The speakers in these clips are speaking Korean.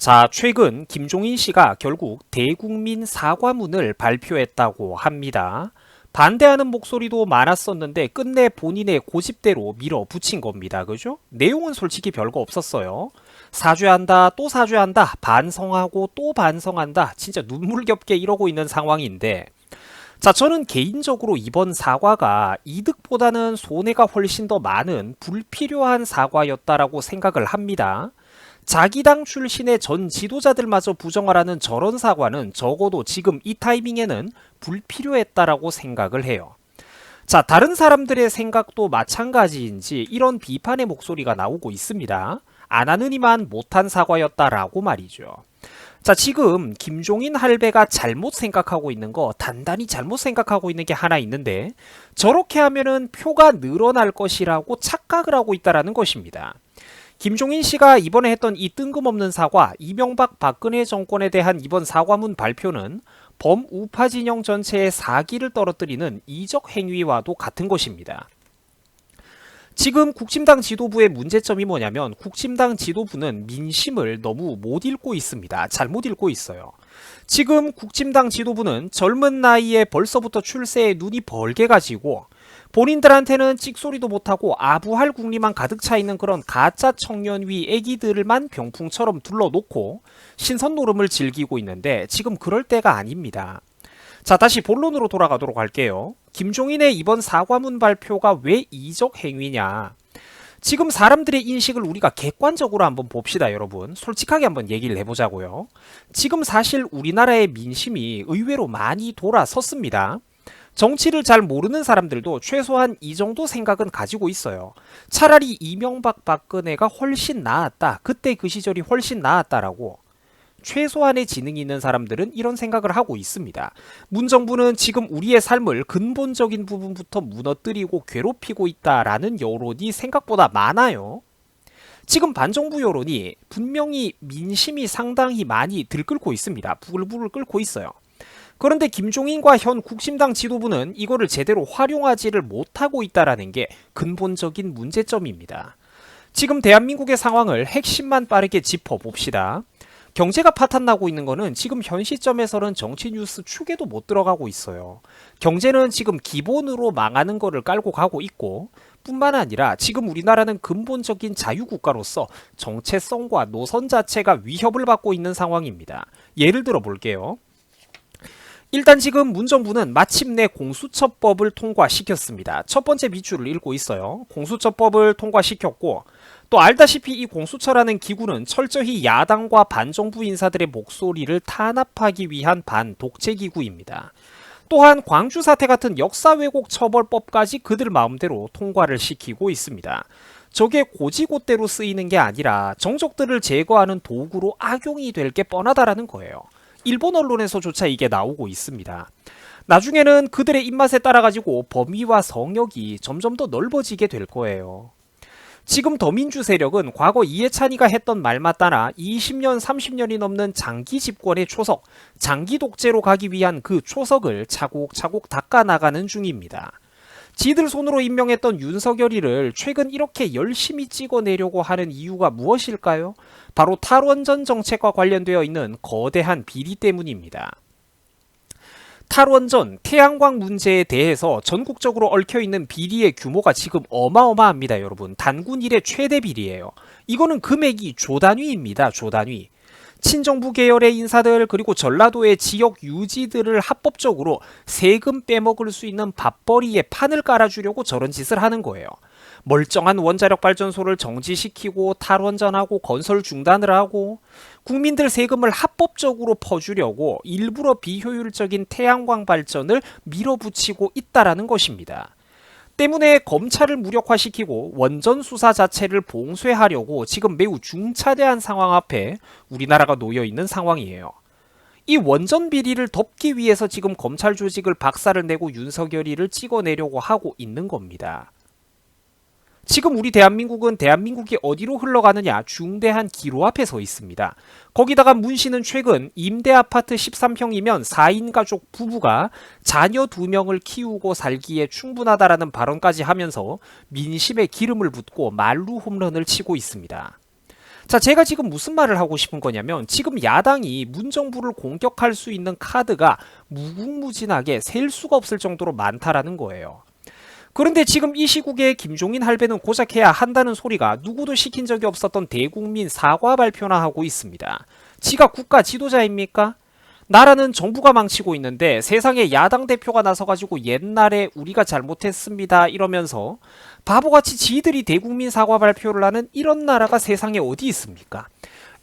자, 최근 김종인 씨가 결국 대국민 사과문을 발표했다고 합니다. 반대하는 목소리도 많았었는데 끝내 본인의 고집대로 밀어붙인 겁니다. 그죠? 내용은 솔직히 별거 없었어요. 사죄한다, 또 사죄한다, 반성하고 또 반성한다. 진짜 눈물겹게 이러고 있는 상황인데, 자, 저는 개인적으로 이번 사과가 이득보다는 손해가 훨씬 더 많은 불필요한 사과였다라고 생각을 합니다. 자기 당 출신의 전 지도자들마저 부정하라는 저런 사과는 적어도 지금 이 타이밍에는 불필요했다라고 생각을 해요. 자, 다른 사람들의 생각도 마찬가지인지 이런 비판의 목소리가 나오고 있습니다. 안 하느니만 못한 사과였다라고 말이죠. 자, 지금 김종인 할배가 잘못 생각하고 있는 거, 단단히 잘못 생각하고 있는 게 하나 있는데, 저렇게 하면은 표가 늘어날 것이라고 착각을 하고 있다라는 것입니다. 김종인 씨가 이번에 했던 이 뜬금없는 사과, 이명박 박근혜 정권에 대한 이번 사과문 발표는 범우파 진영 전체의 사기를 떨어뜨리는 이적 행위와도 같은 것입니다. 지금 국힘당 지도부의 문제점이 뭐냐면 국힘당 지도부는 민심을 너무 못 읽고 있습니다. 잘못 읽고 있어요. 지금 국힘당 지도부는 젊은 나이에 벌써부터 출세에 눈이 벌게 가지고 본인들한테는 찍소리도 못하고 아부할 국리만 가득 차 있는 그런 가짜 청년위 애기들만 병풍처럼 둘러놓고 신선 노름을 즐기고 있는데 지금 그럴 때가 아닙니다. 자, 다시 본론으로 돌아가도록 할게요. 김종인의 이번 사과문 발표가 왜 이적 행위냐? 지금 사람들의 인식을 우리가 객관적으로 한번 봅시다, 여러분. 솔직하게 한번 얘기를 해보자고요. 지금 사실 우리나라의 민심이 의외로 많이 돌아섰습니다. 정치를 잘 모르는 사람들도 최소한 이 정도 생각은 가지고 있어요. 차라리 이명박 박근혜가 훨씬 나았다. 그때 그 시절이 훨씬 나았다라고. 최소한의 지능이 있는 사람들은 이런 생각을 하고 있습니다. 문정부는 지금 우리의 삶을 근본적인 부분부터 무너뜨리고 괴롭히고 있다라는 여론이 생각보다 많아요. 지금 반정부 여론이 분명히 민심이 상당히 많이 들끓고 있습니다. 부글부글 끓고 있어요. 그런데 김종인과 현 국힘당 지도부는 이거를 제대로 활용하지를 못하고 있다는 게 근본적인 문제점입니다. 지금 대한민국의 상황을 핵심만 빠르게 짚어봅시다. 경제가 파탄나고 있는 거는 지금 현 시점에서는 정치 뉴스 축에도 못 들어가고 있어요. 경제는 지금 기본으로 망하는 거를 깔고 가고 있고 뿐만 아니라 지금 우리나라는 근본적인 자유국가로서 정체성과 노선 자체가 위협을 받고 있는 상황입니다. 예를 들어 볼게요. 일단 지금 문정부는 마침내 공수처법을 통과시켰습니다. 첫 번째 밑줄을 읽고 있어요. 공수처법을 통과시켰고 또 알다시피 이 공수처라는 기구는 철저히 야당과 반정부 인사들의 목소리를 탄압하기 위한 반독재기구입니다. 또한 광주 사태 같은 역사 왜곡 처벌법까지 그들 마음대로 통과를 시키고 있습니다. 저게 고지고대로 쓰이는 게 아니라 정적들을 제거하는 도구로 악용이 될 게 뻔하다라는 거예요. 일본 언론에서조차 이게 나오고 있습니다. 나중에는 그들의 입맛에 따라가지고 범위와 성역이 점점 더 넓어지게 될 거예요. 지금 더민주 세력은 과거 이해찬이가 했던 말만 따라 20년, 30년이 넘는 장기 집권의 초석, 장기 독재로 가기 위한 그 초석을 차곡차곡 닦아나가는 중입니다. 지들 손으로 임명했던 윤석열이를 최근 이렇게 열심히 찍어내려고 하는 이유가 무엇일까요? 바로 탈원전 정책과 관련되어 있는 거대한 비리 때문입니다. 탈원전, 태양광 문제에 대해서 전국적으로 얽혀있는 비리의 규모가 지금 어마어마합니다, 여러분. 단군 이래 최대 비리예요. 이거는 금액이 조단위입니다, 조단위. 친정부 계열의 인사들 그리고 전라도의 지역 유지들을 합법적으로 세금 빼먹을 수 있는 밥벌이에 판을 깔아주려고 저런 짓을 하는 거예요. 멀쩡한 원자력 발전소를 정지시키고 탈원전하고 건설 중단을 하고 국민들 세금을 합법적으로 퍼주려고 일부러 비효율적인 태양광 발전을 밀어붙이고 있다라는 것입니다. 때문에 검찰을 무력화시키고 원전 수사 자체를 봉쇄하려고 지금 매우 중차대한 상황 앞에 우리나라가 놓여 있는 상황이에요. 이 원전 비리를 덮기 위해서 지금 검찰 조직을 박살을 내고 윤석열이를 찍어내려고 하고 있는 겁니다. 지금 우리 대한민국이 어디로 흘러가느냐 중대한 기로 앞에 서 있습니다. 거기다가 문 씨는 최근 임대 아파트 13평이면 4인 가족 부부가 자녀 2명을 키우고 살기에 충분하다라는 발언까지 하면서 민심에 기름을 붓고 만루 홈런을 치고 있습니다. 자, 제가 지금 무슨 말을 하고 싶은 거냐면 지금 야당이 문정부를 공격할 수 있는 카드가 무궁무진하게 셀 수가 없을 정도로 많다라는 거예요. 그런데 지금 이 시국에 김종인 할배는 고작 해야 한다는 소리가 누구도 시킨 적이 없었던 대국민 사과 발표나 하고 있습니다. 지가 국가 지도자입니까? 나라는 정부가 망치고 있는데 세상에 야당 대표가 나서가지고 옛날에 우리가 잘못했습니다 이러면서 바보같이 지들이 대국민 사과 발표를 하는 이런 나라가 세상에 어디 있습니까?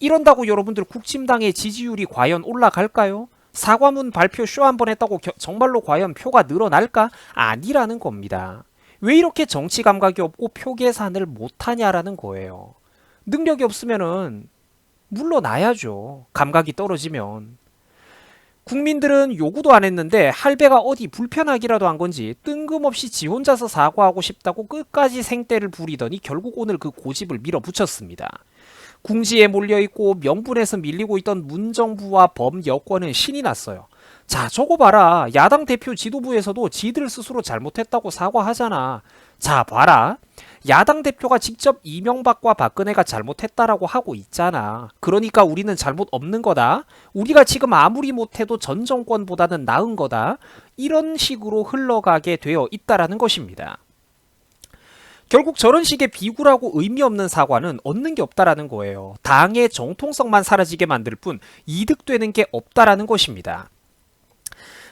이런다고 여러분들 국힘당의 지지율이 과연 올라갈까요? 사과문 발표 쇼 한 번 했다고 정말로 과연 표가 늘어날까? 아니라는 겁니다. 왜 이렇게 정치 감각이 없고 표 계산을 못하냐라는 거예요. 능력이 없으면은 물러나야죠. 감각이 떨어지면. 국민들은 요구도 안 했는데 할배가 어디 불편하기라도 한 건지 뜬금없이 지 혼자서 사과하고 싶다고 끝까지 생떼를 부리더니 결국 오늘 그 고집을 밀어붙였습니다. 궁지에 몰려있고 명분에서 밀리고 있던 문정부와 범여권은 신이 났어요. 자, 저거 봐라. 야당 대표 지도부에서도 지들 스스로 잘못했다고 사과하잖아. 자, 봐라. 야당 대표가 직접 이명박과 박근혜가 잘못했다라고 하고 있잖아. 그러니까 우리는 잘못 없는 거다. 우리가 지금 아무리 못해도 전 정권보다는 나은 거다. 이런 식으로 흘러가게 되어 있다라는 것입니다. 결국 저런 식의 비굴하고 의미 없는 사과는 얻는 게 없다라는 거예요. 당의 정통성만 사라지게 만들 뿐 이득되는 게 없다라는 것입니다.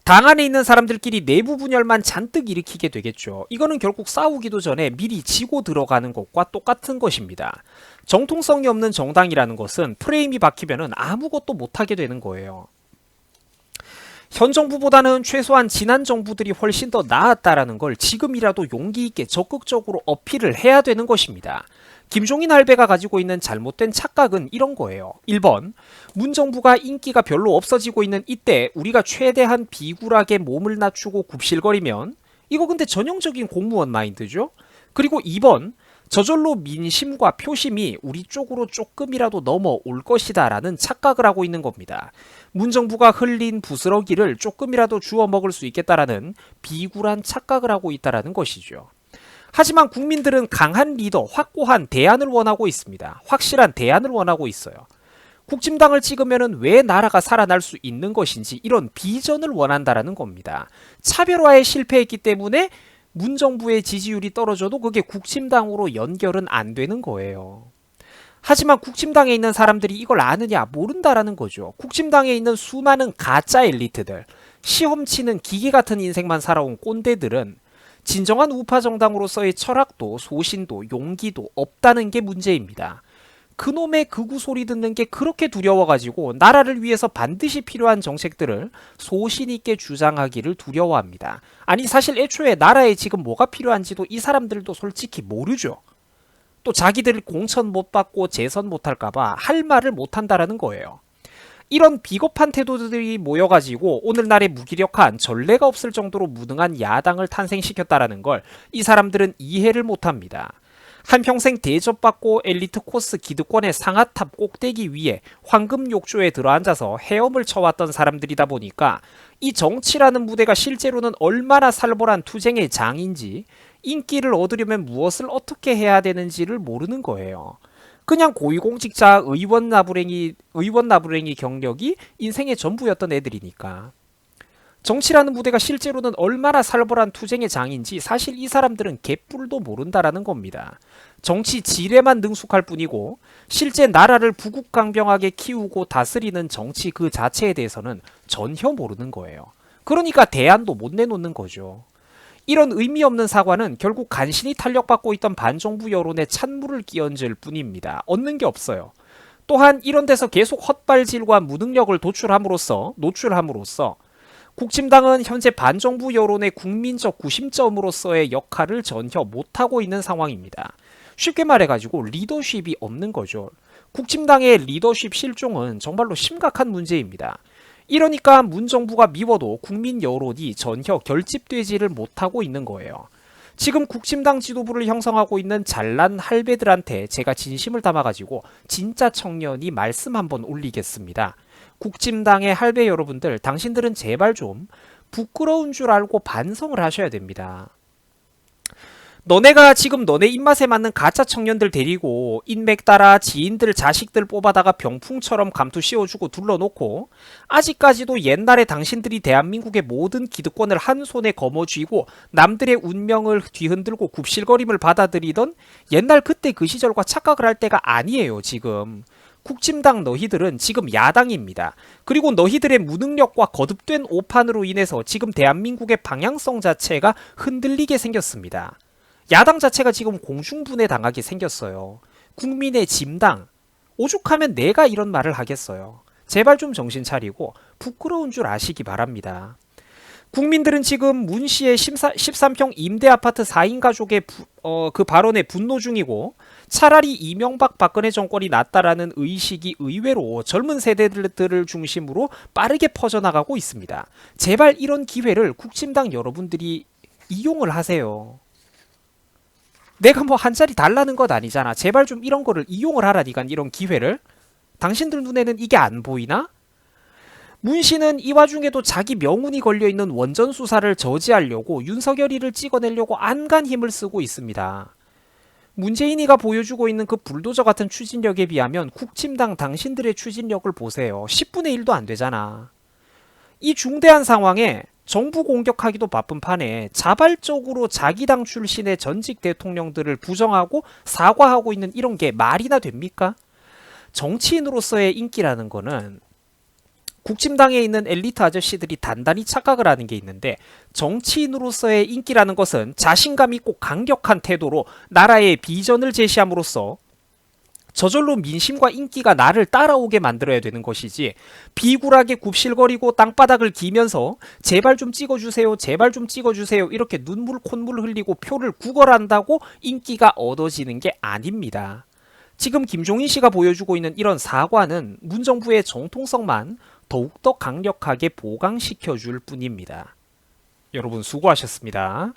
당 안에 있는 사람들끼리 내부 분열만 잔뜩 일으키게 되겠죠. 이거는 결국 싸우기도 전에 미리 지고 들어가는 것과 똑같은 것입니다. 정통성이 없는 정당이라는 것은 프레임이 박히면은 아무것도 못하게 되는 거예요. 현 정부보다는 최소한 지난 정부들이 훨씬 더 나았다라는 걸 지금이라도 용기 있게 적극적으로 어필을 해야 되는 것입니다. 김종인 할배가 가지고 있는 잘못된 착각은 이런 거예요. 1번, 문정부가 인기가 별로 없어지고 있는 이때 우리가 최대한 비굴하게 몸을 낮추고 굽실거리면 이거 근데 전형적인 공무원 마인드죠. 그리고 2번, 저절로 민심과 표심이 우리 쪽으로 조금이라도 넘어올 것이다 라는 착각을 하고 있는 겁니다. 문정부가 흘린 부스러기를 조금이라도 주워 먹을 수 있겠다라는 비굴한 착각을 하고 있다라는 것이죠. 하지만 국민들은 강한 리더, 확고한 대안을 원하고 있습니다. 확실한 대안을 원하고 있어요. 국힘당을 찍으면 왜 나라가 살아날 수 있는 것인지 이런 비전을 원한다라는 겁니다. 차별화에 실패했기 때문에 문정부의 지지율이 떨어져도 그게 국힘당으로 연결은 안 되는 거예요. 하지만 국힘당에 있는 사람들이 이걸 아느냐 모른다라는 거죠. 국힘당에 있는 수많은 가짜 엘리트들, 시험 치는 기계 같은 인생만 살아온 꼰대들은 진정한 우파 정당으로서의 철학도 소신도 용기도 없다는 게 문제입니다. 그놈의 극우 소리 듣는 게 그렇게 두려워가지고 나라를 위해서 반드시 필요한 정책들을 소신 있게 주장하기를 두려워합니다. 아니 사실 애초에 나라에 지금 뭐가 필요한지도 이 사람들도 솔직히 모르죠. 또 자기들 공천 못 받고 재선 못할까봐 할 말을 못한다라는 거예요. 이런 비겁한 태도들이 모여가지고 오늘날의 무기력한 전례가 없을 정도로 무능한 야당을 탄생시켰다라는 걸 이 사람들은 이해를 못합니다. 한평생 대접받고 엘리트 코스 기득권의 상하탑 꼭대기 위에 황금 욕조에 들어앉아서 헤엄을 쳐왔던 사람들이다 보니까 이 정치라는 무대가 실제로는 얼마나 살벌한 투쟁의 장인지 인기를 얻으려면 무엇을 어떻게 해야 되는지를 모르는 거예요. 그냥 고위공직자 의원 나부랭이 경력이 인생의 전부였던 애들이니까. 정치라는 무대가 실제로는 얼마나 살벌한 투쟁의 장인지 사실 이 사람들은 개뿔도 모른다라는 겁니다. 정치 지뢰만 능숙할 뿐이고 실제 나라를 부국강병하게 키우고 다스리는 정치 그 자체에 대해서는 전혀 모르는 거예요. 그러니까 대안도 못 내놓는 거죠. 이런 의미 없는 사과는 결국 간신히 탄력받고 있던 반정부 여론에 찬물을 끼얹을 뿐입니다. 얻는 게 없어요. 또한 이런 데서 계속 헛발질과 무능력을 노출함으로써 국힘당은 현재 반정부 여론의 국민적 구심점으로서의 역할을 전혀 못하고 있는 상황입니다. 쉽게 말해가지고 리더십이 없는 거죠. 국힘당의 리더십 실종은 정말로 심각한 문제입니다. 이러니까 문정부가 미워도 국민 여론이 전혀 결집되지를 못하고 있는 거예요. 지금 국힘당 지도부를 형성하고 있는 잘난 할배들한테 제가 진심을 담아가지고 진짜 청년이 말씀 한번 올리겠습니다. 국힘당의 할배 여러분들, 당신들은 제발 좀 부끄러운 줄 알고 반성을 하셔야 됩니다. 너네가 지금 너네 입맛에 맞는 가짜 청년들 데리고 인맥 따라 지인들 자식들 뽑아다가 병풍처럼 감투 씌워주고 둘러놓고 아직까지도 옛날에 당신들이 대한민국의 모든 기득권을 한 손에 거머쥐고 남들의 운명을 뒤흔들고 굽실거림을 받아들이던 옛날 그때 그 시절과 착각을 할 때가 아니에요. 지금 국진당 너희들은 지금 야당입니다. 그리고 너희들의 무능력과 거듭된 오판으로 인해서 지금 대한민국의 방향성 자체가 흔들리게 생겼습니다. 야당 자체가 지금 공중분해 당하게 생겼어요. 국민의 짐당. 오죽하면 내가 이런 말을 하겠어요. 제발 좀 정신 차리고 부끄러운 줄 아시기 바랍니다. 국민들은 지금 문 씨의 13평 임대 아파트 4인 가족의 그 발언에 분노 중이고 차라리 이명박 박근혜 정권이 낫다라는 의식이 의외로 젊은 세대들을 중심으로 빠르게 퍼져나가고 있습니다. 제발 이런 기회를 국힘당 여러분들이 이용을 하세요. 내가 뭐 한 자리 달라는 것 아니잖아. 제발 좀 이런 거를 이용을 하라니까, 이런 기회를. 당신들 눈에는 이게 안 보이나? 문 씨는 이 와중에도 자기 명운이 걸려있는 원전 수사를 저지하려고 윤석열이를 찍어내려고 안간 힘을 쓰고 있습니다. 문재인이가 보여주고 있는 그 불도저 같은 추진력에 비하면 국힘당 당신들의 추진력을 보세요. 10분의 1도 안 되잖아. 이 중대한 상황에 정부 공격하기도 바쁜 판에 자발적으로 자기 당 출신의 전직 대통령들을 부정하고 사과하고 있는 이런 게 말이나 됩니까? 정치인으로서의 인기라는 거는 국힘당에 있는 엘리트 아저씨들이 단단히 착각을 하는 게 있는데, 정치인으로서의 인기라는 것은 자신감 있고 강력한 태도로 나라의 비전을 제시함으로써 저절로 민심과 인기가 나를 따라오게 만들어야 되는 것이지, 비굴하게 굽실거리고 땅바닥을 기면서 제발 좀 찍어주세요, 제발 좀 찍어주세요 이렇게 눈물 콧물 흘리고 표를 구걸한다고 인기가 얻어지는 게 아닙니다. 지금 김종인 씨가 보여주고 있는 이런 사과는 문정부의 정통성만 더욱더 강력하게 보강시켜줄 뿐입니다. 여러분 수고하셨습니다.